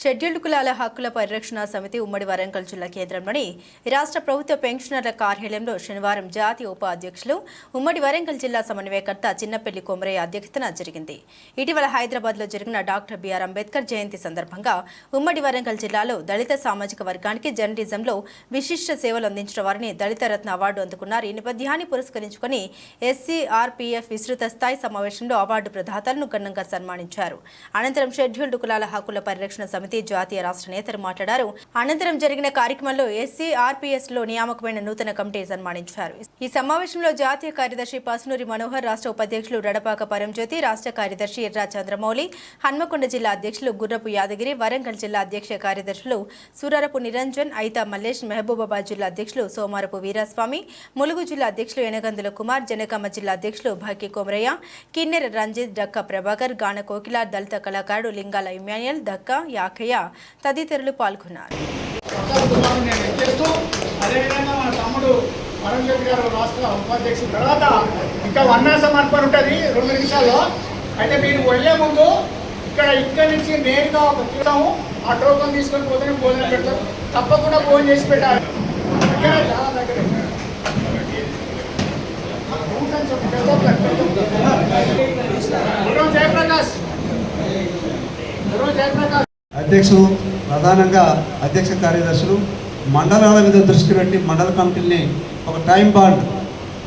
Scheduled కులాల హక్కుల పరిరక్షణ సమితి ఉమ్మడి వరంగల్ జిల్లా కేంద్రంలోని రాష్ట్ర ప్రభుత్వ పెన్షనర్ల కార్యాలయంలో శనివారం జాతీయ ఉపాధ్యక్షులు ఉమ్మడి వరంగల్ జిల్లా సమన్వయకర్త చిన్నపల్లి కొమరయ్య అధ్యక్షతన జరిగింది. ఇటీవల హైదరాబాద్లో జరిగిన డాక్టర్ బిఆర్ అంబేద్కర్ జయంతి సందర్భంగా ఉమ్మడి వరంగల్ జిల్లాలో దళిత సామాజిక వర్గానికి జర్నలిజంలో విశిష్ట సేవలు అందించిన వారిని దళిత రత్న అవార్డు అందుకున్నారు. ఈ నేపథ్యాన్ని పురస్కరించుకుని SCRPF విస్తృత స్థాయి సమావేశంలో అవార్డు ప్రదాతలను ఘనంగా సన్మానించారు. అనంతరం షెడ్యూల్డ్ కులాల హక్కుల పరిరక్షణ సమితి జాతీయ రాష్ట్ర నేతలు మాట్లాడారు. అనంతరం జరిగిన కార్యక్రమంలో SCRPS లో నియామకమైన నూతన కమిటీ సన్మానించారు. ఈ సమావేశంలో జాతీయ కార్యదర్శి పసునూరి మనోహర్, రాష్ట్ర ఉపాధ్యక్షులు రడపాక పరంజ్యోతి, రాష్ట్ర కార్యదర్శి ఎర్రా చంద్రమౌళి, హన్మకొండ జిల్లా అధ్యక్షులు గుర్రపు యాదగిరి, వరంగల్ జిల్లా అధ్యక్ష కార్యదర్శులు సూరారపు నిరంజన్, ఐతా మల్లేష్, మహబూబాబాద్ జిల్లా అధ్యక్షులు సోమారపు వీరస్వామి, ములుగు జిల్లా అధ్యక్షులు ఎనగందుల కుమార్, జనగామ జిల్లా అధ్యక్షులు భాగ్య కొమరయ్య, కిన్నెర రంజిత్, డక్క ప్రభాకర్, గాన కోకిల, దళిత కళాకారుడు లింగాల ఇమాన్యుయల్, దక్క యాకయ్య తదితరులు పాల్గొన్నారు. రాష్ట్ర ఉపాధ్యక్షుడు తర్వాత ఇంకా వర్ణ సమర్పణ ఉంటుంది 2 నిమిషాల్లో. అయితే మీరు వెళ్ళే ముందు ఇక్కడి నుంచి నేరుగా ఒక తీర్థము ఆ టోకన్ తీసుకొని పోతేనే భోజనం పెడతాం. తప్పకుండా భోజనం చేసి పెట్టాలి. జయప్రకాష్ అధ్యక్షులు, ప్రధానంగా అధ్యక్ష కార్యదర్శులు మండలాల మీద దృష్టి పెట్టి మండల కమిటీని ఒక టైం బాండ్,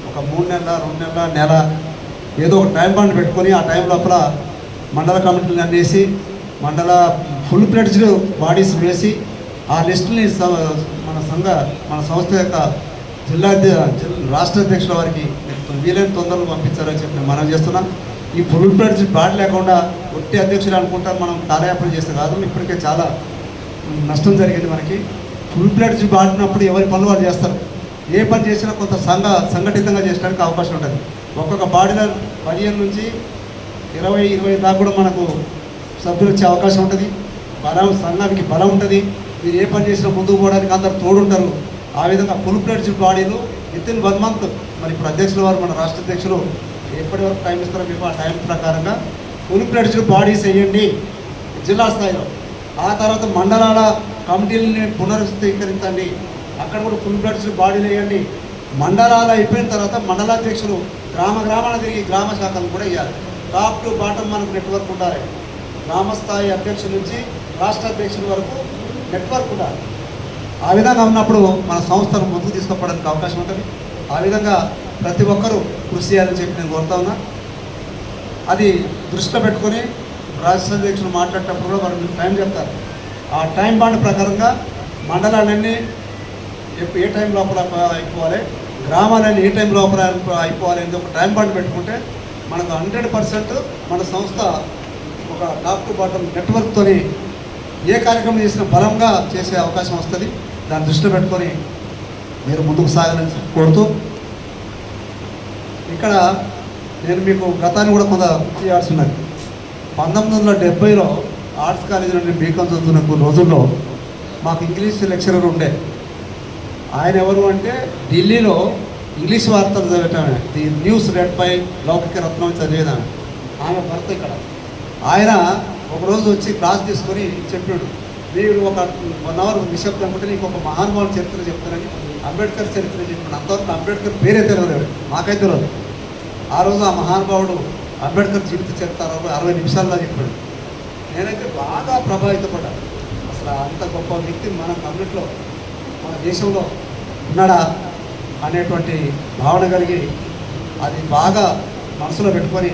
ఒక 3 నెలల 2 నెలల నెల ఏదో ఒక టైం బాండ్ పెట్టుకొని ఆ టైం లోపల మండల కమిటీలు అనేసి మండల ఫుల్ ఫ్లెడ్జ్డ్ బాడీస్ వేసి ఆ లిస్టుని మన సంస్థ యొక్క రాష్ట్ర అధ్యక్షుల వారికి వీలైన తొందరలు పంపించారని చెప్పి నేను మనం చేస్తున్నాం. ఈ ఫుల్ ఫ్లెడ్జ్డ్ బాడీ లేకుండా ఒట్టి అధ్యక్షులు అనుకుంటారు మనం కాలయాపన చేస్తే కాదు. ఇప్పటికే చాలా నష్టం జరిగింది మనకి. ఫుల్ ఫ్లెడ్జ్డ్ బాడినప్పుడు ఎవరి పనులు వాళ్ళు చేస్తారు. ఏ పని చేసినా కొంత సంఘటితంగా చేసడానికి అవకాశం ఉంటుంది. ఒక్కొక్క బాడీలో 15 నుంచి 20 దాకా కూడా మనకు సభ్యులు వచ్చే అవకాశం ఉంటుంది. సంఘానికి బలం ఉంటుంది. మీరు ఏ పని చేసినా ముందుకు పోవడానికి అందరు తోడుంటారు. ఆ విధంగా ఫుల్ ఫ్లెడ్జ్డ్ బాడీలు వితిన్ 1 మంత్ మరి ఇప్పుడు అధ్యక్షుల వారు మన రాష్ట్ర అధ్యక్షులు ఎప్పటి వరకు టైం ఇస్తారో మీకు ఆ టైం ప్రకారంగా ఫుల్ ఫ్లెడ్జ్డ్ బాడీస్ వేయండి జిల్లా స్థాయిలో. ఆ తర్వాత మండలాల కమిటీలని పునరుద్ధీకరించండి. అక్కడ కూడా ఫుల్ ఫ్లెడ్జ్డ్ బాడీలు వేయండి. మండలాలు అయిపోయిన తర్వాత మండలాధ్యక్షులు గ్రామాలను తిరిగి గ్రామ శాఖలు కూడా వేయాలి. టాప్ టు బాటం మనకు నెట్వర్క్ ఉండాలి. గ్రామ స్థాయి అధ్యక్షుల నుంచి రాష్ట్ర అధ్యక్షుల వరకు నెట్వర్క్ ఉండాలి. ఆ విధంగా ఉన్నప్పుడు మన సంస్థను ముందుకు తీసుకుపోవడానికి అవకాశం ఉంటుంది. ఆ విధంగా ప్రతి ఒక్కరూ కృషి చేయాలని చెప్పి నేను కోరుతా ఉన్నా. అది దృష్టిలో పెట్టుకొని రాష్ట్ర అధ్యక్షులు మాట్లాడేటప్పుడు కూడా వాళ్ళు టైం చెప్తారు. ఆ టైం బాండ్ ప్రకారంగా మండలాలన్నీ ఏ టైం లోపల అయిపోవాలి, గ్రామాలన్నీ ఏ టైం లోపల అయిపోవాలి అనేది ఒక టైం బాండ్ పెట్టుకుంటే మనకు 100% మన సంస్థ ఒక టాప్ టు బాటం నెట్వర్క్తో ఏ కార్యక్రమం చేసినా బలంగా చేసే అవకాశం వస్తుంది. దాన్ని దృష్టిలో పెట్టుకొని మీరు ముందుకు సాగాలని కోరుతూ, ఇక్కడ నేను మీకు గతాన్ని కూడా కొంత చేయాల్సి ఉన్నది. 1970లో ఆర్ట్స్ కాలేజీ నుండి బీకాం చదువుతున్న రోజుల్లో మాకు ఇంగ్లీష్ లెక్చరర్ ఉండే. ఆయన ఎవరు అంటే ఢిల్లీలో ఇంగ్లీష్ వార్తలు చదివేటామె, ది న్యూస్ రెడ్ బై లౌకిక రత్నం చదివేదామె. ఆమె భర్త ఇక్కడ. ఆయన ఒకరోజు వచ్చి క్లాస్ తీసుకొని చెప్పాడు, మీరు ఒక 1 అవర్ నిశ్శబ్దం అనుకుంటే నీకు ఒక మహానుభావుల చరిత్ర చెప్తారని అంబేద్కర్ చరిత్ర చెప్పాడు. అంతవరకు అంబేద్కర్ పేరే తెలియదు, మాకైతే తెలియదు. ఆ రోజు ఆ మహానుభావుడు అంబేద్కర్ జీవిత చరిత్ర 60 నిమిషాల్లో చెప్పాడు. నేనైతే బాగా ప్రభావితపడ్డాను. అసలు అంత గొప్ప వ్యక్తి మన కమ్యూనిటీలో మన దేశంలో ఉన్నాడా అనేటువంటి భావన కలిగి అది బాగా మనసులో పెట్టుకొని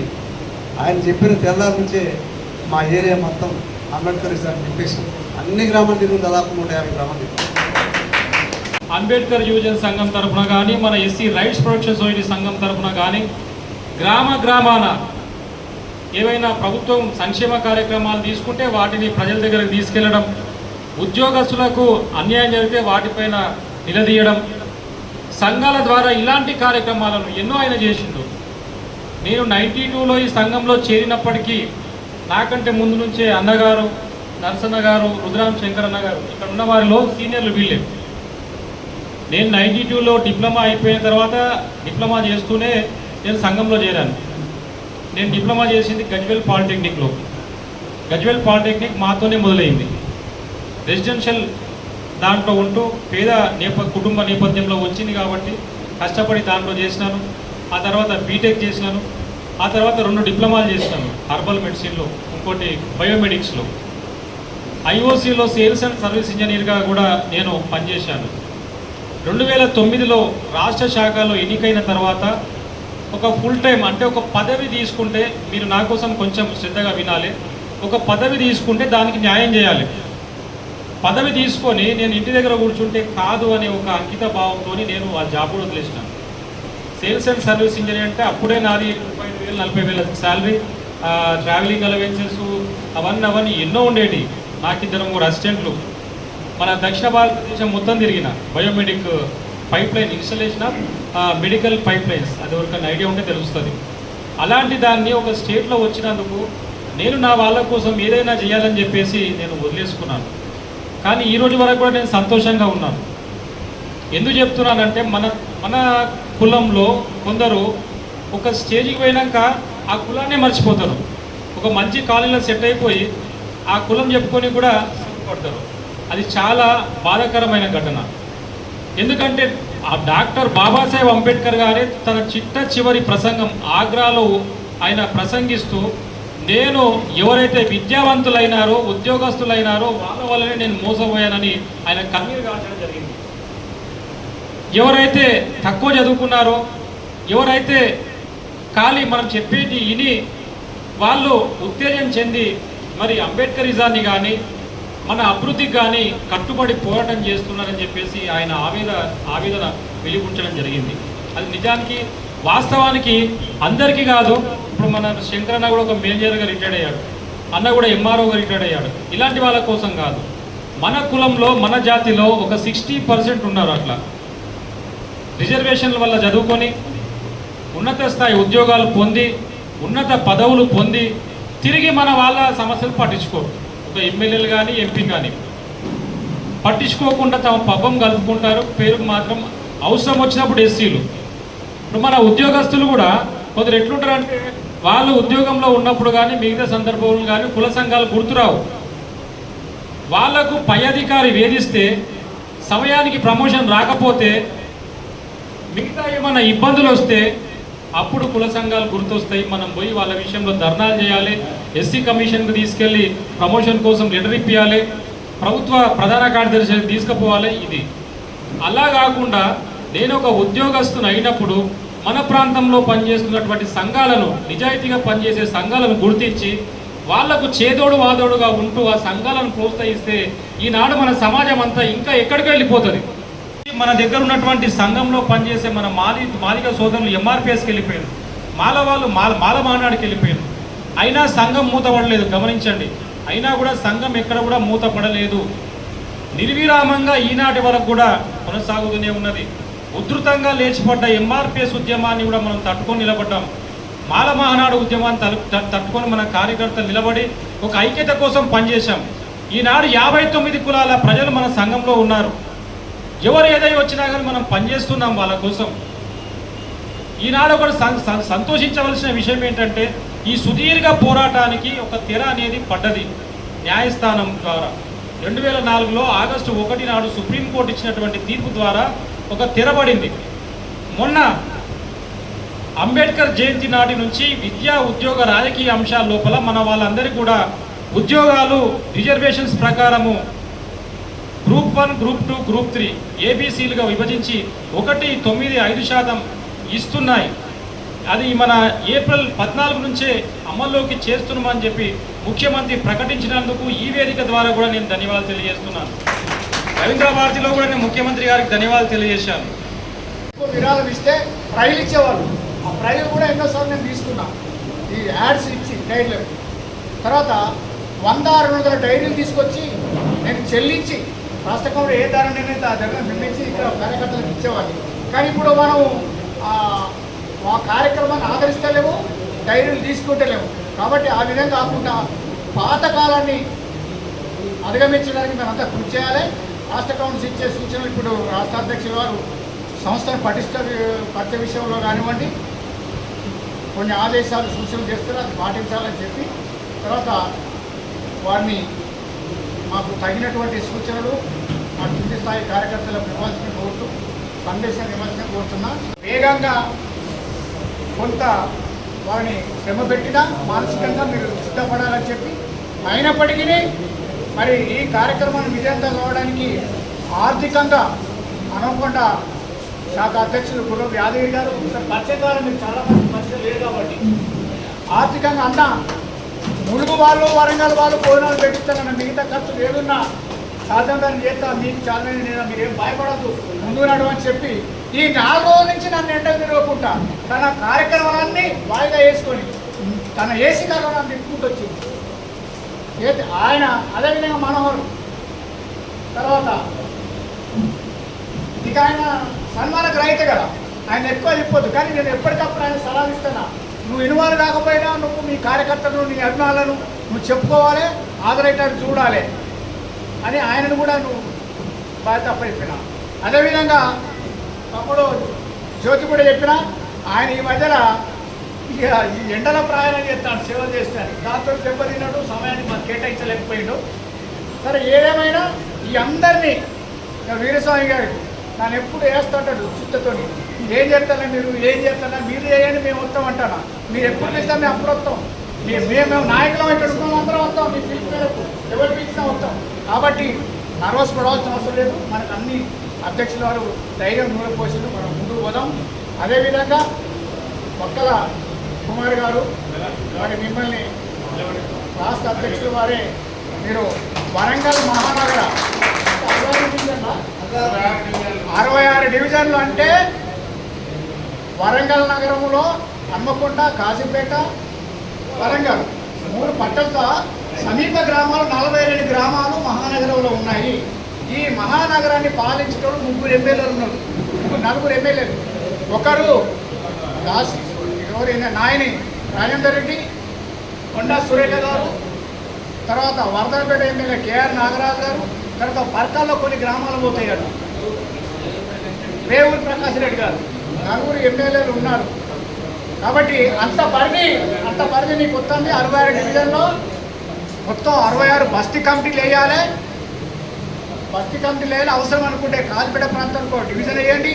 ఆయన చెప్పిన తెల్లారి నుంచే మా ఏరియా మొత్తం అంబేద్కర్ అని చెప్పేసి అన్ని గ్రామాల తిరిగి దాదాపు 150 గ్రామాలు తిరిగి అంబేద్కర్ యువజన సంఘం తరఫున కానీ మన SC రైట్స్ ప్రొటెక్షన్ సొసైటీ సంఘం తరఫున కానీ గ్రామాన ఏవైనా ప్రభుత్వం సంక్షేమ కార్యక్రమాలు తీసుకుంటే వాటిని ప్రజల దగ్గరకు తీసుకెళ్లడం, ఉద్యోగస్తులకు అన్యాయం జరిగితే వాటిపైన నిలదీయడం, సంఘాల ద్వారా ఇలాంటి కార్యక్రమాలను ఎన్నో ఆయన చేసిండు. నేను 92లో ఈ సంఘంలో చేరినప్పటికీ నాకంటే ముందు నుంచే అన్నగారు, నరసన్న గారు, రుద్రాం శంకరన్న గారు ఇక్కడ ఉన్న వారిలో సీనియర్లు వీళ్ళే. నేను 92లో డిప్లొమా అయిపోయిన తర్వాత డిప్లొమా చేస్తూనే నేను సంఘంలో చేరాను. నేను డిప్లొమా చేసింది గజ్వేల్ పాలిటెక్నిక్లో. గజ్వేల్ పాలిటెక్నిక్ మాతోనే మొదలైంది. రెసిడెన్షియల్ దాంట్లో ఉంటూ పేద కుటుంబ నేపథ్యంలో వచ్చింది కాబట్టి కష్టపడి దాంట్లో చేసినాను. ఆ తర్వాత బీటెక్ చేసినాను. ఆ తర్వాత 2 డిప్లొమాలు చేసినాను, హర్బల్ మెడిసిన్లో, ఇంకోటి బయోమెడిక్స్లో. ఐఓసీలో సేల్స్ అండ్ సర్వీస్ ఇంజనీర్గా కూడా నేను పనిచేశాను. 2009లో రాష్ట్ర శాఖలో ఎన్నికైన తర్వాత ఒక ఫుల్ టైం, అంటే ఒక పదవి తీసుకుంటే, మీరు నా కోసం కొంచెం శ్రద్ధగా వినాలి, ఒక పదవి తీసుకుంటే దానికి న్యాయం చేయాలి. పదవి తీసుకొని నేను ఇంటి దగ్గర కూర్చుంటే కాదు అనే ఒక అంకిత భావంతో నేను ఆ జాబ్ కూడా వదిలేసినాను. సేల్స్ అండ్ సర్వీస్ ఇంజనీర్ అంటే అప్పుడే నాది 35,000 40,000 శాలరీ, ట్రావెలింగ్ అలవెన్సెస్ అవన్నీ ఎన్నో ఉండేవి. నాకు 2 అసిస్టెంట్లు. మన దక్షిణ భారతదేశం మొత్తం తిరిగిన biomedic pipeline installation of medical pipelines, అది ఎవరికైనా ఐడియా ఉంటే తెలుస్తుంది. అలాంటి దాన్ని ఒక స్టేట్లో వచ్చినందుకు నేను నా వాళ్ళ కోసం ఏదైనా చేయాలని చెప్పేసి నేను వదిలేసుకున్నాను. కానీ ఈ రోజు వరకు కూడా నేను సంతోషంగా ఉన్నాను. ఎందుకు చెప్తున్నానంటే మన కులంలో కొందరు ఒక స్టేజ్కి పోయినాక ఆ కులాన్ని మర్చిపోతారు. ఒక మంచి కాలనీలో సెట్ అయిపోయి ఆ కులం చెప్పుకొని కూడా పడతారు. అది చాలా బాధాకరమైన ఘటన. ఎందుకంటే ఆ డాక్టర్ బాబాసాహెబ్ అంబేద్కర్ గారే తన చివరి ప్రసంగం ఆగ్రాలో ఆయన ప్రసంగిస్తూ, నేను ఎవరైతే విద్యావంతులైనారో ఉద్యోగస్తులైనారో వాళ్ళ వల్లనే నేను మోసపోయానని ఆయన కన్నీరు కాల్చడం జరిగింది. ఎవరైతే తక్కువ చదువుకున్నారో, ఎవరైతే ఖాళీ మనం చెప్పేది విని వాళ్ళు ఉత్తేజం చెంది మరి అంబేద్కరిజాన్ని కానీ మన అభివృద్ధికి కానీ కట్టుబడి పోరాటం చేస్తున్నారని చెప్పేసి ఆయన ఆవేదన వెలిబుచ్చడం జరిగింది. అది నిజానికి వాస్తవానికి అందరికీ కాదు. ఇప్పుడు మన శంకరన్న కూడా ఒక మేనేజర్గా రిటైర్డ్ అయ్యాడు, అన్న కూడా ఎంఆర్ఓగా రిటైర్డ్ అయ్యాడు. ఇలాంటి వాళ్ళ కోసం కాదు, మన కులంలో మన జాతిలో ఒక 60% ఉన్నారు అట్లా రిజర్వేషన్ల వల్ల చదువుకొని ఉన్నత స్థాయి ఉద్యోగాలు పొంది ఉన్నత పదవులు పొంది తిరిగి మన వాళ్ళ సమస్యలు పట్టించుకోరు. ఒక ఎమ్మెల్యేలు కానీ ఎంపీ కానీ పట్టించుకోకుండా తమ పబ్బం కలుపుకుంటారు. పేరుకు మాత్రం అవసరం వచ్చినప్పుడు ఎస్సీలు. ఇప్పుడు మన ఉద్యోగస్తులు కూడా కొందరు ఎట్లుంటారంటే వాళ్ళు ఉద్యోగంలో ఉన్నప్పుడు కానీ మిగతా సందర్భంలో కానీ కుల సంఘాలు గుర్తురావు. వాళ్లకు పై అధికారి వేధిస్తే సమయానికి ప్రమోషన్ రాకపోతే మిగతా ఏమైనా ఇబ్బందులు వస్తే అప్పుడు కుల సంఘాలు గుర్తొస్తాయి. మనం పోయి వాళ్ళ విషయంలో ధర్నాలు చేయాలి, ఎస్సీ కమిషన్కి తీసుకెళ్ళి ప్రమోషన్ కోసం లెటర్ ఇప్పించాలి, ప్రభుత్వ ప్రధాన కార్యదర్శికి తీసుకుపోవాలి. ఇది అలా కాకుండా నేను ఒక ఉద్యోగస్తుని అయినప్పుడు మన ప్రాంతంలో పనిచేస్తున్నటువంటి సంఘాలను, నిజాయితీగా పనిచేసే సంఘాలను గుర్తించి వాళ్లకు చేదోడు వాదోడుగా ఉంటూ ఆ సంఘాలను ప్రోత్సహిస్తే ఈనాడు మన సమాజం అంతా ఇంకా ఎక్కడికి వెళ్ళిపోతుంది. మన దగ్గర ఉన్నటువంటి సంఘంలో పనిచేసే మన మాదిగ సోదరులు ఎంఆర్పిఎస్కి వెళ్ళిపోయారు, మాల వాళ్ళు మాల మానాడికి వెళ్ళిపోయారు. అయినా సంఘం మూతపడలేదు, గమనించండి. అయినా కూడా సంఘం ఎక్కడ కూడా మూతపడలేదు. నిర్విరామంగా ఈనాటి వరకు కూడా కొనసాగుతూనే ఉన్నది. ఉధృతంగా లేచిపడ్డ ఎంఆర్పిఎస్ ఉద్యమాన్ని కూడా మనం తట్టుకొని నిలబడ్డాం. మాల మహానాడు ఉద్యమాన్ని తట్టుకొని మన కార్యకర్తలు నిలబడి ఒక ఐక్యత కోసం పనిచేశాం. ఈనాడు 59 కులాల ప్రజలు మన సంఘంలో ఉన్నారు. ఎవరు ఏదై వచ్చినా కానీ మనం పనిచేస్తున్నాం వాళ్ళ కోసం. ఈనాడు ఒకటి సంతోషించవలసిన విషయం ఏంటంటే ఈ సుదీర్ఘ పోరాటానికి ఒక తెర అనేది పడ్డది న్యాయస్థానం ద్వారా. 2004లో ఆగస్టు 1 నాడు సుప్రీంకోర్టు ఇచ్చినటువంటి తీర్పు ద్వారా ఒక తెరబడింది. మొన్న అంబేద్కర్ జయంతి నాటి నుంచి విద్యా ఉద్యోగ రాజకీయ అంశాల లోపల మన వాళ్ళందరికీ కూడా ఉద్యోగాలు రిజర్వేషన్స్ ప్రకారము గ్రూప్ 1, గ్రూప్ 2, గ్రూప్ 3 ఏబీసీలుగా విభజించి 1.95% ఇస్తున్నాయి. అది మన ఏప్రిల్ 14 నుంచే అమల్లోకి చేస్తున్నామని చెప్పి ముఖ్యమంత్రి ప్రకటించినందుకు ఈ వేదిక ద్వారా కూడా నేను ధన్యవాదాలు తెలియజేస్తున్నాను. రవీంద్ర భారతిలో కూడా నేను ముఖ్యమంత్రి గారికి ధన్యవాదాలు తెలియజేశాను. విరాళం ఇస్తే ప్రైలు ఇచ్చేవాళ్ళు. ఆ ప్రైలు కూడా ఎన్నోసార్లు నేను తీసుకున్నా, ఈ యాడ్స్ ఇచ్చి డైరీలు. తర్వాత 100-200 డైరీలు తీసుకొచ్చి నేను చెల్లించి రాష్ట్రంలో ఏ ధర నిర్ణయితే ఆ ధర నిర్ణయించి ఇక్కడ కార్యకర్తలకు ఇచ్చేవాళ్ళు. కానీ ఇప్పుడు మనం ఆ కార్యక్రమాన్ని ఆదరిస్తలేము, డైరీలు తీసుకుంటలేము. కాబట్టి ఆ విధంగా కాకుండా పాతకాలాన్ని అధిగమించడానికి మనంతా కృషి చేయాలి. రాష్ట్ర కౌన్సిల్ ఇచ్చే సూచనలు ఇప్పుడు రాష్ట్ర అధ్యక్షుల వారు సంస్థను పట్టించే విషయంలో కానివ్వండి కొన్ని ఆదేశాలు సూచనలు చేస్తారు, అది పాటించాలని చెప్పి తర్వాత వారిని మాకు తగినటువంటి సూచనలు మా కింది స్థాయి కార్యకర్తలకు ఇవ్వాల్సిన కోరుతూ సందేశం ఇవ్వాల్సిన కోరుతున్నా. వేగంగా కొంత వారిని శ్రమ పెట్టినా మానసికంగా మీరు సిద్ధపడాలని చెప్పి, అయినప్పటికీ మరి ఈ కార్యక్రమాన్ని విజయంతం కావడానికి ఆర్థికంగా హనుమకొండ శాఖ అధ్యక్షులు గుర్రం యాదగిరి గారు పరిచయం ద్వారా మీరు చాలా మంది పరిచయం లేదు కాబట్టి ఆర్థికంగా అన్న ములుగు వాళ్ళు వరంగల్ వాళ్ళు భోజనాలు పెట్టిస్తానన్న మిగతా ఖర్చు ఏదున్నా సాధన చేస్తా, మీకు చాలా నేను మీరేం భయపడద్దు ముందు నడవని చెప్పి ఈ 4 రోజుల నుంచి నన్ను ఎండలు తిరగకుండా తన కార్యక్రమాలన్నీ వాయిదా వేసుకొని తన ఏసీ కాలంలో నన్ను తిప్పుకుంటూ వచ్చింది. ఆయన అదేవిధంగా మనోహర్ తర్వాత ఇక ఆయన సన్మాన గ్రహీత కదా, ఆయన ఎక్కువ చెప్పొద్దు, కానీ నేను ఎప్పటికప్పుడు ఆయన సలహా ఇస్తున్నా. నువ్వు ఇన్వాల్వ్ కాకపోయినా నువ్వు మీ కార్యకర్తలను నీ అభిమానులను నువ్వు చెప్పుకోవాలి, ఆదరేటర్ చూడాలి అని ఆయనను కూడా నువ్వు బాధ్యత అప్పచెప్పినా. అదేవిధంగా అప్పుడు జ్యోతి కూడా చెప్పినా, ఆయన ఈ మధ్యన ఇక ఈ ఎండల ప్రయాణం చేస్తాడు, సేవ చేస్తాడు, దాంతో దెబ్బతిన్నాడు, సమయాన్ని మాకు కేటాయించలేకపోయిండు. సరే ఏదేమైనా ఈ అందరినీ వీరస్వామి గారు నన్ను ఎప్పుడు వేస్తుంటాడు చిత్తతోని, ఏం చేస్తానా మీరు ఏం చేస్తానా మీరు చేయండి మేము వస్తాం అంటానా, మీరు ఎప్పుడు పిలిస్తే మేము అప్పుడు వస్తాం, మేము నాయకులం ఇక్కడ ఉన్నాం అందరం వస్తాం, మీ పిలిపి మేరకు ఎవరు పిలిచినా వస్తాం. కాబట్టి నర్వస్ పడవలసిన అవసరం లేదు, మనకు అన్ని అధ్యక్షుల వారు ధైర్యం నూనెపోసిండు, మనం ముందుకు పోదాం. అదేవిధంగా పక్కల కుమార్ గారు మరి మిమ్మల్ని రాష్ట్ర అధ్యక్షుల వారే మీరు వరంగల్ మహానగర 66 డివిజన్లు అంటే వరంగల్ నగరంలో హన్మకొండ, కాజీపేట, వరంగల్ 3 పట్టణాలతో సమీప గ్రామాలు 42 గ్రామాలు మహానగరంలో ఉన్నాయి. ఈ మహానగరాన్ని పాలించడం 3 ఎమ్మెల్యేలు ఉన్నారు, 4 ఎమ్మెల్యేలు. ఒకరు ఎవరైనా నాయని రాజేందర్ రెడ్డి, కొండా సురేఖ గారు, తర్వాత వరదలపేట ఎమ్మెల్యే కేఆర్ నాగరాజు గారు, తర్వాత పర్కాల్లో కొన్ని గ్రామాలు పోతాయి కదా రేవూరి ప్రకాష్ రెడ్డి గారు, 4 ఎమ్మెల్యేలు ఉన్నారు. కాబట్టి అంత పరిధి నీకు వస్తుంది. 66 డివిజన్లో మొత్తం 66 బస్తీ కమిటీలు వేయాలి. బస్తీ కమిటీలు వేయాలి, అవసరం అనుకుంటే కాల్పేట ప్రాంతానికి ఒక డివిజన్ వేయండి,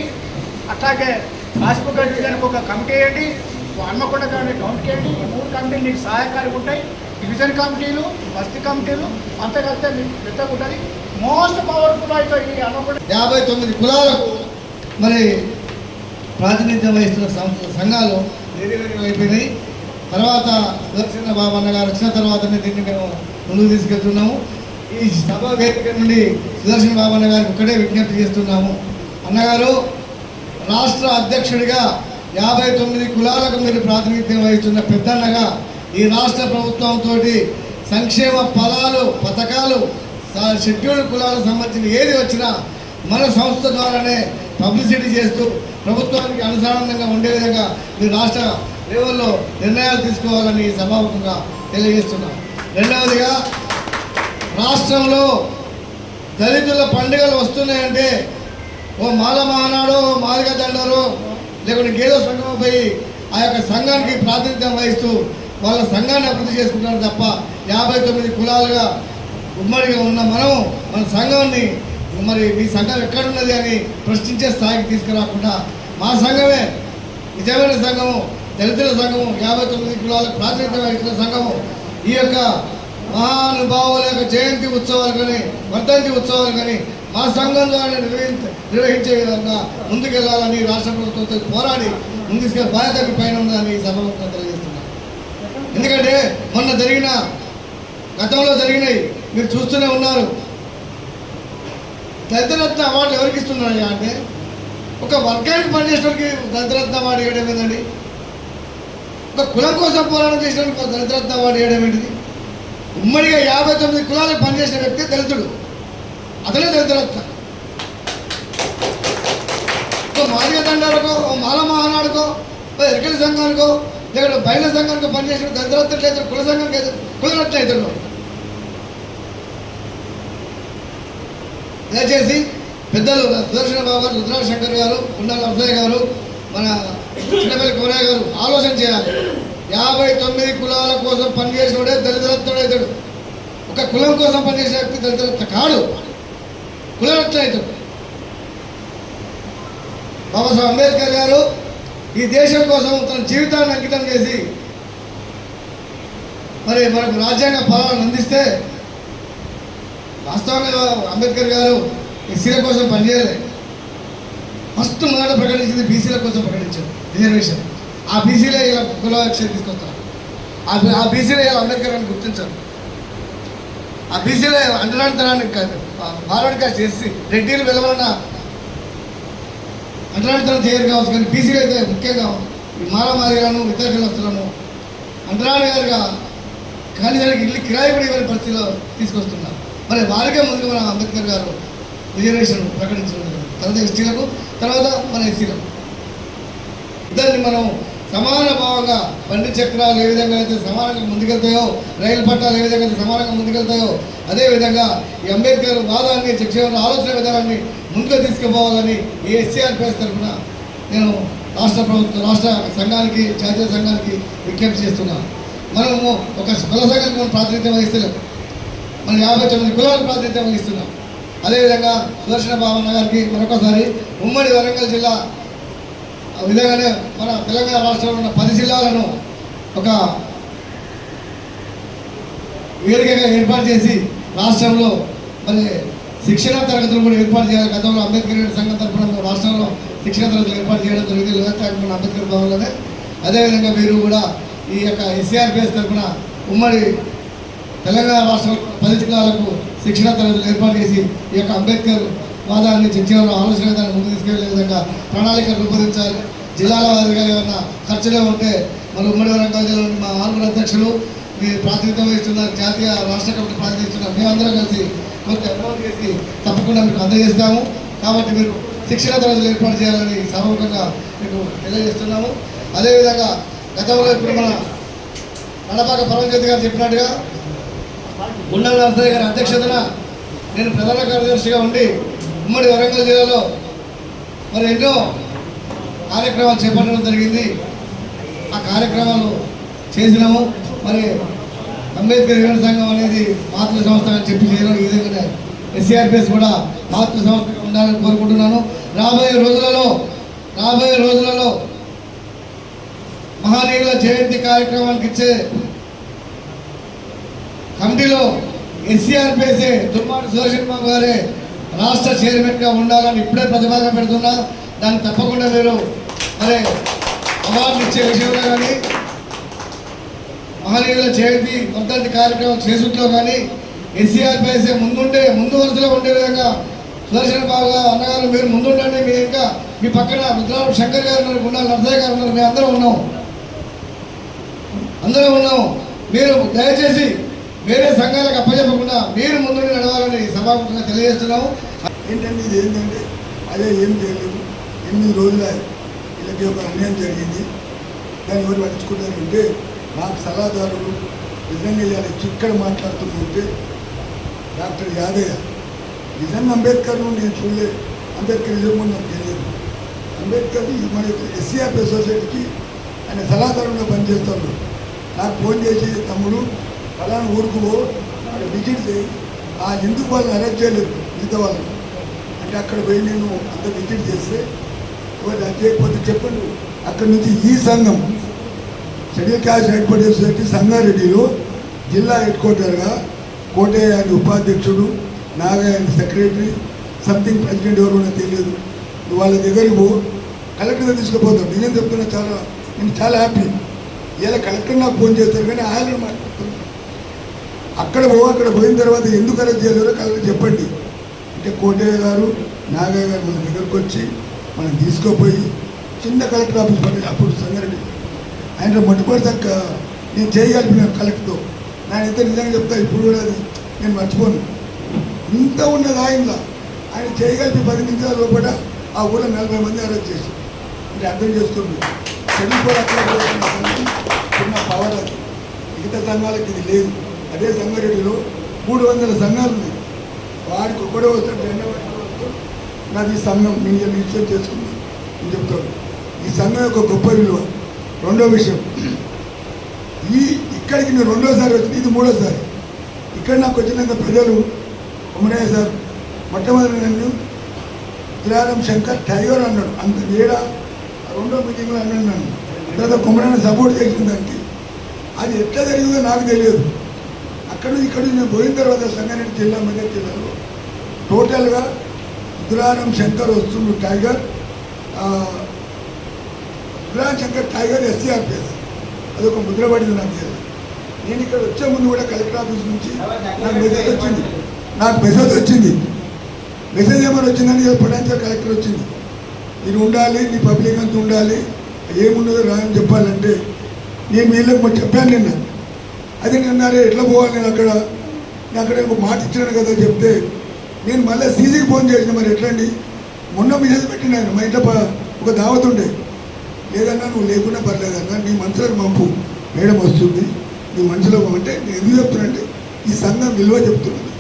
అట్లాగే కాశీపుర డివిజన్కి ఒక కమిటీ వేయండి, హన్మకొండ కమిటీ వేయండి. ఈ 3 కమిటీలు నీకు సహాయకారిగా ఉంటాయి. డివిజన్ కమిటీలు, బస్తీ కమిటీలు అంతా కలిస్తే మీకు పెద్దగా ఉంటుంది. మోస్ట్ పవర్ఫుల్ అవుతాయి ఈ హన్మకొండ. 59 కులాలకు మరి ప్రాతినిధ్యం వహిస్తున్న సంఘాలు అయిపోయినాయి. తర్వాత సుదర్శన బాబన్న గారు వచ్చిన తర్వాతనే దీన్ని మేము ముందుకు తీసుకెళ్తున్నాము. ఈ సభ వేదిక నుండి సుదర్శన బాబన్న గారికి ఒక్కటే విజ్ఞప్తి చేస్తున్నాము. అన్నగారు రాష్ట్ర అధ్యక్షుడిగా 59 కులాలకు మీరు ప్రాతినిధ్యం వహిస్తున్న పెద్దన్నగా ఈ రాష్ట్ర ప్రభుత్వంతో సంక్షేమ ఫలాలు, పథకాలు, షెడ్యూల్డ్ కులాలకు సంబంధించిన ఏది వచ్చినా మన సంస్థ ద్వారానే పబ్లిసిటీ చేస్తూ ప్రభుత్వానికి అనుసరణంగా ఉండే విధంగా మీరు రాష్ట్ర లెవెల్లో నిర్ణయాలు తీసుకోవాలని సభాముఖంగా తెలియజేస్తున్నాం. రెండవదిగా రాష్ట్రంలో దళితుల పండుగలు వస్తున్నాయంటే ఓ మాల మహానాడో, మాదిగ దండరో, లేకుంటే గేదో సంఘం పోయి ఆ యొక్క సంఘానికి ప్రాతినిధ్యం వహిస్తూ వాళ్ళ సంఘాన్ని అభివృద్ధి చేసుకుంటారు తప్ప 59 కులాలుగా ఉమ్మడిగా ఉన్న మన సంఘాన్ని మరి మీ సంఘం ఎక్కడున్నది అని ప్రశ్నించే స్థాయికి తీసుకురాకుండా మా సంఘమే నిజమైన సంఘము, దళితుల సంఘము, 59 కులాలకు ప్రాతినిధ్యం వహించిన సంఘము ఈ యొక్క మహానుభావుల యొక్క జయంతి ఉత్సవాలు కానీ వర్ధంతి ఉత్సవాలు కానీ మా సంఘం ద్వారా నిర్వహించే విధంగా ముందుకెళ్లాలని రాష్ట్ర ప్రభుత్వంతో పోరాడి ముందుకు బాధ్యత పైన ఉందని సభముఖంగా తెలియజేస్తున్నాను. ఎందుకంటే గతంలో జరిగినాయి మీరు చూస్తూనే ఉన్నారు. దళితరత్న అవార్డులు ఎవరికి ఇస్తున్నారయ్యా అంటే ఒక వర్గానికి పనిచేసేవాడికి దళితరత్న అవార్డు వేయడం ఏంటండి? ఒక కులం కోసం పోరాటం చేసిన దళితరత్న అవార్డు వేయడం ఏంటిది? ఉమ్మడిగా 59 కులాలకు పనిచేసిన వ్యక్తి దళితుడు, అతనే దళితరత్న. ఒక మాదిగ దండాలకో, మాల మహానాడుకో, ఎరకల సంఘానికో, లేకపోతే బయట సంఘానికి పనిచేసిన దళితరత్న లేదు, కుల సంఘానికి కులరత్న అవుతున్నాడు. దయచేసి పెద్దలు సుదర్శన బాబు గారు, రుద్రాశంకర్ గారు, ఉండాల అబ్బాయి గారు, మన చిన్నపల్లి కోరయ్య గారు ఆలోచన చేయాలి. 59 కులాల కోసం పనిచేసినోడే దళితరత్నుడు అవుతాడు. ఒక కులం కోసం పనిచేసే వ్యక్తి దళిత రత్న కాడు, కులరత్న అవుతాడు. బాబాసాహెబ్ అంబేద్కర్ గారు ఈ దేశం కోసం తన జీవితాన్ని అంకితం చేసి మరి మనకు రాజ్యాంగ ఫలాలను అందిస్తే, వాస్తవంగా అంబేద్కర్ గారు ఎస్సీల కోసం పనిచేయలేదు. ఫస్ట్ మొదట ప్రకటించింది బీసీల కోసం ప్రకటించారు రిజర్వేషన్. ఆ బీసీలే ఇలా కులక్షేత్రం తీసుకొస్తారు. ఆ బీసీలే ఇలా అంబేద్కర్ గారిని గుర్తించారు. ఆ బీసీలే అంటరానితనాన్ని ఫార్వర్డ్ కాస్ట్ చేసి రెడ్డిలు వెలవలన్న అంటరానితనం చేయరు కావచ్చు, కానీ బీసీలు అయితే ముఖ్యంగా ఈ మారమారిగాను ఇతర కులస్తులను అంటరానిగారుగా కానీ దానికి ఇల్లు కిరాయి కూడా ఇవ్వని పరిస్థితిలో తీసుకొస్తున్నారు. మరి వారికే ముందుగా మన అంబేద్కర్ గారు రిజర్వేషన్ ప్రకటించడం, తర్వాత ఎస్టీలకు, తర్వాత మన ఎస్సీలకు. ఇద్దరిని మనం సమాన భావంగా బండి చక్రాలు ఏ విధంగా అయితే సమానంగా ముందుకెళ్తాయో, రైలు పట్టాలు ఏ విధంగా అయితే సమానంగా ముందుకెళ్తాయో, అదేవిధంగా ఈ అంబేద్కర్ వాదాన్ని, శిక్షణ ఆలోచన విధానాన్ని ముందుకు తీసుకుపోవాలని ఈ ఎస్సీఆర్పీఎస్ తరఫున నేను రాష్ట్ర ప్రభుత్వం, రాష్ట్ర సంఘానికి, జాతీయ సంఘానికి విజ్ఞప్తి చేస్తున్నాను. మనము ఒక కుల సంఘానికి మనం ప్రాతినిధ్యం వహిస్తలేం, మనం 59 కులాలకు ప్రాతినిధ్యం వహిస్తున్నాం. అదేవిధంగా సుదర్శన బాబన్న గారికి మరొకసారి ఉమ్మడి వరంగల్ జిల్లా విధంగానే మన తెలంగాణ రాష్ట్రంలో ఉన్న 10 జిల్లాలను ఒక వేదికగా ఏర్పాటు చేసి రాష్ట్రంలో మరి శిక్షణా తరగతులు కూడా ఏర్పాటు చేయాలి. గతంలో అంబేద్కర్ సంఘం తరఫున రాష్ట్రంలో శిక్షణా తరగతులు ఏర్పాటు చేయడం జరిగింది లోకాత్మక అంబేద్కర్ భవన్లోనే. అదేవిధంగా మీరు కూడా ఈ యొక్క ఎస్సీఆర్పీఎస్ తరఫున ఉమ్మడి తెలంగాణ రాష్ట్రంలో 10 జిల్లాలకు శిక్షణా తరగతులు ఏర్పాటు చేసి ఈ యొక్క అంబేద్కర్ వాదాన్ని, చర్చలను, ఆలోచన విధానం ముందుకు తీసుకెళ్లే విధంగా ప్రణాళిక రూపొందించాలి. జిల్లాల వారిగా ఏమైనా ఖర్చులు ఉంటే మన ఉమ్మడి వరంగల్ జిల్లాలోని మా 6 అధ్యక్షులు, మీరు ప్రాతినిధ్యం వహిస్తున్నారు, జాతీయ రాష్ట్ర కమిటీ ప్రాతినిధిస్తున్నారు, మేమందరం కలిసి కొంత అమౌంట్ చేసి తప్పకుండా మీకు అందజేస్తాము. కాబట్టి మీరు శిక్షణ తరగతులు ఏర్పాటు చేయాలని సభముఖంగా మీకు తెలియజేస్తున్నాము. అదేవిధంగా గతంలో ఇప్పుడు మన నడపాక పరమజ్యోతి గారు చెప్పినట్టుగా గుండాల నరసయ్య గారి అధ్యక్షతన నేను ప్రధాన కార్యదర్శిగా ఉండి ఉమ్మడి వరంగల్ జిల్లాలో మరి ఎన్నో కార్యక్రమాలు చేపట్టడం జరిగింది. ఆ కార్యక్రమాలు చేసినాము. మరి అంబేద్కర్ యువన సంఘం అనేది మాతృ సంస్థ అని చెప్పి చేయడం, ఈ విధంగా ఎస్సీఆర్పీఎస్ కూడా మాతృ సంస్థగా ఉండాలని కోరుకుంటున్నాను. రాబోయే రోజులలో మహానీయుల జయంతి కార్యక్రమానికి ఇచ్చే కమిటీలో ఎస్సీఆర్పీఎస్ఏ దుర్మాటి సుదర్శన్ బాబు గారే రాష్ట్ర చైర్మన్గా ఉండాలని ఇప్పుడే ప్రతిపాదన పెడుతున్నా. దాన్ని తప్పకుండా మీరు మరి అవార్డులు ఇచ్చే విషయంలో కానీ, మహనీయుల జయంతి వర్ధంతి కార్యక్రమం చేసుట్లో కానీ ఎస్సీఆర్పీఎస్ఏ ముందు వరుసలో ఉండే విధంగా సుదర్శన్ బాబు గారు అన్నగారు మీరు ముందుండండి. మీరు ఇంకా మీ పక్కన రుద్రారావు శంకర్ గారు ఉన్నారు, గుండాల నరసయ్య గారు ఉన్నారు, మేము అందరం ఉన్నాము. మీరు దయచేసి వేరే సంఘాలకు అప్పచెప్పకుండా మీరు ముందుండి నడవాలని సభాముఖంగా తెలియజేస్తున్నాము. ఏంటంటే ఇది ఏంటంటే అదే ఏం చేయలేదు. 8 రోజుల వీళ్ళకి ఒక అన్యాయం జరిగింది. దాన్ని ఎవరు పట్టించుకుంటారంటే నాకు సలహాదారులు నిజంగా ఇవాళ చిక్కడ మాట్లాడుతుందంటే డాక్టర్ యాదయ్య. నిజంగా అంబేద్కర్ను నేను చూడలేదు, అంబేద్కర్ నిజంగా నాకు తెలియదు. అంబేద్కర్ మన ఎస్సీఆర్పీఎస్ సొసైటీకి ఆయన సలహాదారులుగా పనిచేస్తాడు. నాకు ఫోన్ చేసి తమ్ముడు ఫలానా ఊరుకు అక్కడ విజిట్ చేయి, ఆ ఎందుకు వాళ్ళని అరెస్ట్ చేయలేదు మిగతా వాళ్ళని అంటే అక్కడ పోయి నేను అంత విజిట్ చేస్తే అది చేయకపోతే చెప్పండి. అక్కడి నుంచి ఈ సంఘం షెడ్యూల్ క్యాస్ట్ హెడ్క్వార్టర్ సొసైటీ సంగారెడ్డిలో జిల్లా హెడ్ క్వార్టర్గా కోటయ్య ఆయన ఉపాధ్యక్షుడు, నాగయ్య ఆయన సెక్రటరీ, సంథింగ్ ప్రెసిడెంట్ ఎవరు నాకు తెలియదు. నువ్వు వాళ్ళ దగ్గరికి పో, కలెక్టర్గా తీసుకుపోతావు. నేనేం చెప్తున్నా, నేను చాలా హ్యాపీ. ఇలా కలెక్టర్ నాకు ఫోన్ చేస్తారు కానీ ఆయన మాట్లాడుతున్నాను. అక్కడ పోయిన తర్వాత ఎందుకు అరెస్ట్ చేయలేరో కలెక్టర్ చెప్పండి అంటే కోటయ్య గారు, నాగయ్య గారు మన దగ్గరకు వచ్చి మనం తీసుకుపోయి చిన్న కలెక్టర్ ఆఫీస్ పడి అప్పుడు సంగారెడ్డి ఆయన మొట్టమొదటిదాక నేను చేయగలిపిన కలెక్టర్తో. నాయనైతే నిజంగా చెప్తా, ఇప్పుడు కూడా అది నేను మర్చిపోను. ఇంత ఉన్నది ఆయన చేయగలిపి 10 నిమిషాల లోపల ఆ ఊళ్ళో 40 మంది అరెస్ట్ చేసి అంటే అర్థం చేస్తుంది. చెల్లిపోయి అక్కడ చిన్న పవర్ అది. మిగతా సంఘాలకు ఇది లేదు. అదే సంగారెడ్డిలో 300 సంఘాలు ఉన్నాయి. వాడికి ఒకడే వస్తాడు, నాది ఈ సంఘం నేను నిశ్చయం చేసుకున్నాను అని చెప్తాడు. ఈ సంఘం యొక్క గొప్ప విలువ. రెండో విషయం, ఇక్కడికి నేను 2వ సారి వచ్చింది, ఇది 3వ సారి. ఇక్కడ నాకు వచ్చినాక ప్రజలు ఉమ్మరయ్య సార్ మొట్టమొదటి నన్ను తులారం శంకర్ టైగర్ అన్నాడు. అంత వేడ రెండో మీటింగ్లో అన్నాడు నన్ను. తర్వాత కుమ్మరైన సపోర్ట్ చేసిన దానికి అది ఎట్లా జరిగిందో నాకు తెలియదు. అక్కడ నుంచి ఇక్కడ నేను పోయిన తర్వాత సంగారెడ్డి జిల్లా మెదక్ జిల్లాలో టోటల్గా తులారం శంకర్ వస్తుండు టైగర్, తులారం శంకర్ టైగర్ ఎస్సీఆర్పిఎస్ అదొక ముద్ర పడింది నాకు తెలియదు. నేను ఇక్కడ వచ్చే ముందు కూడా కలెక్టర్ ఆఫీస్ నుంచి నాకు మెసేజ్ వచ్చింది. మెసేజ్ ఏమైనా వచ్చిందని పొటాన్షియల్ కలెక్టర్ వచ్చింది. నేను ఉండాలి, నీ పబ్లిక్ అంతా ఉండాలి, ఏముండదో రాని చెప్పాలంటే నేను వీళ్ళకి చెప్పాను నిన్న. అదే నిన్నారే ఎట్లా పోవాలి నేను అక్కడ ఒక మాట ఇచ్చాను కదా చెప్తే నేను మళ్ళీ సీజీకి ఫోన్ చేసిన. మరి ఎట్లండి మొన్న మెసేజ్ పెట్టిన ఆయన మా ఇంట్లో ఒక దావత్ ఉండే. లేదన్నా నువ్వు లేకుండా పర్లేదన్నా, నీ మనసులకు పంపు, మేడం వస్తుంది, నీ మనసులో అంటే నేను ఎందుకు చెప్తున్నానంటే ఈ సంఘం విలువ చెప్తున్నాను.